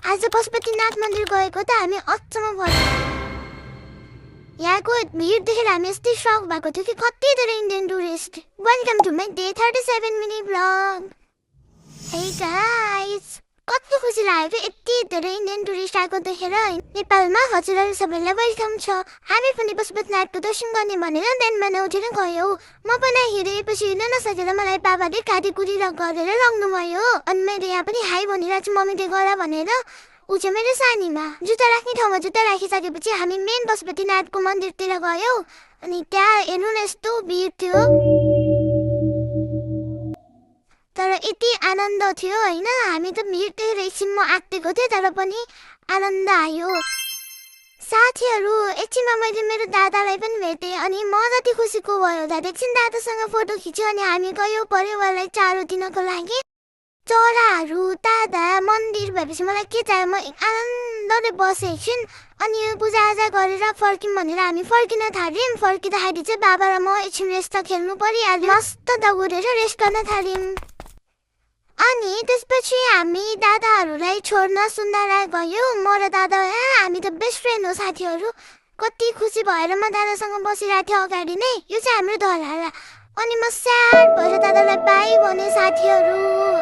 आज पशुपतिनाथ मन्दिर गएको त हामी अचम्म पर्यो। यहाँको भिड देखेर हामी यस्तै सक भएको थियो कि कति धेरै Indian tourist. Welcome to my day 37 minute blog. Hey guys, कति खुसी लाग्यो यति धेरै इन्डियन टुरिस्ट आएको देखेर। नेपालमा हजुरहरू सबैलाई वेलकम छ। हामी पनि पशुपतिनाथको दर्शन गर्ने भनेर बिहान उठेर गयौँ। म पनि हिँडेपछि हिँड्न नसकेर मलाई बाबाले काटीकुटी गरेर लग्नुभयो। अनि मैले यहाँ पनि हाई भनिरहेको छु मम्मीले गर भनेर। ऊ चाहिँ मेरो सानीमा जुत्ता राख्ने ठाउँमा जुत्ता राखिसकेपछि हामी मेन पशुपतिनाथको मन्दिरतिर गयौँ। अनि त्यहाँ हेर्नु न यस्तो भिड थियो, तर यति आनन्द थियो होइन। हामी त भिड देखेर एकछिनमा आत्तिएको थियो, तर पनि आनन्द आयो। साथीहरू, एकछिनमा मैले मेरो दादालाई पनि भेटेँ अनि म जति खुसीको भयो दादा। एकछिन दादासँग फोटो खिच्यो अनि हामी गयौँ परिवारलाई चारो दिनको लागि। चराहरू, दादा, मन्दिर भएपछि मलाई के चाहियो, म आनन्दले बसेँ एकछिन। अनि पूजाआजा गरेर फर्क्यौँ भनेर हामी फर्किन थाल्यौँ। फर्किँदाखेरि चाहिँ बाबा र म एकछिन रेस्ट त खेल्नु परिहाल्यो। मस्त दगुरेर रेस्ट गर्न थाल्यौँ। अनि त्यसपछि हामी दादाहरूलाई छोड्न सुन्दारा गयौँ। म र दादा हामी त बेस्ट फ्रेन्ड हो साथीहरू। कति खुसी भएर म दादासँग बसिरहेको थिएँ अगाडि नै। यो चाहिँ हाम्रो धराला। अनि म स्याड भएर दादालाई बाई भने साथीहरू।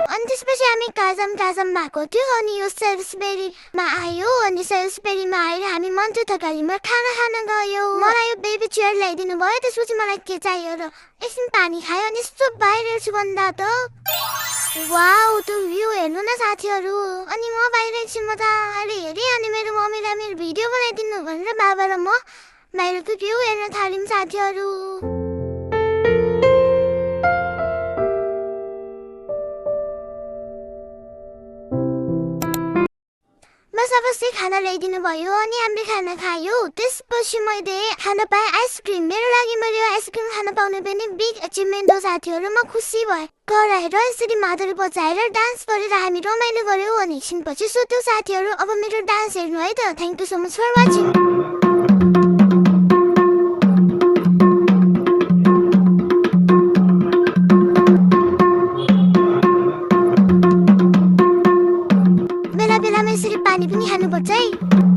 अनि त्यसपछि हामी काजम भएको थियो। अनि यो सेल्सबेरीमा आयो। अनि सेल्सबेरीमा आएर हामी मन्टु थकालीमा खाना खान गयौँ। मलाई यो बेबी चेयर ल्याइदिनु भयो। त्यसपछि मलाई के चाहियो र एकछिन पानी खायो अनि यस्तो बाहिर छु भन्दा त वाउ, त्यो भ्यू हेर्नु न साथीहरू। अनि म बाहिर एकछिन मजाले हेरेँ। अनि मेरो मम्मीलाई मेरो भिडियो बनाइदिनु भनेर बाबा र म बाहिरको भ्यू हेर्न थाल्यौँ साथीहरू। सबैले खाना ल्याइदिनु भयो अनि हामीले खाना खायौँ। त्यसपछि मैले खाना पाएँ आइसक्रिम। मेरो लागि मैले आइसक्रिम खान पाउने पनि बिग अचिभमेन्ट हो साथीहरू। म खुसी भएँ। कराएर यसरी मादल बजाएर डान्स गरेर हामी रमाइलो गऱ्यौँ। अनि एकछिनपछि सुत्यौँ साथीहरू। अब मेरो डान्स हेर्नु है त। Thank you so much for watching. बेला बेलामा यसरी पानी पनि खानुपर्छ है।